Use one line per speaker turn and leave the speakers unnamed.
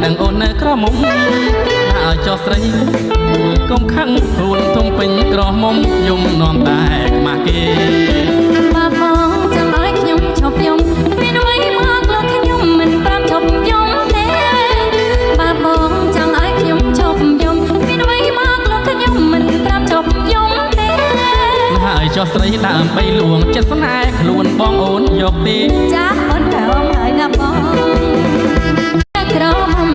ដឹងអូននៅក្រមុំឲ្យចោះស្រីកុំខឹងខ្លួនធំពេញក្រមុំយំនាំតែខ្មាស់គេ
បើបងចង់ឲ្យខ្ញុំឈប់យំមានអ្វីមកលោកខ្ញុំមិនប្រាប់ឈប់យំទេបើបងចង់ឲ្យខ្ញុំឈប់យំមានអ្វីមកលោកខ្ញុំមិនប្រាប់ឈប់យំទេ
ហើយចោះស្រីដើម្បីលួងចិត្តស្នេហ៍ខ្លួនបងអូនយកទេ
ចាអូនក្រោមហើយណាបង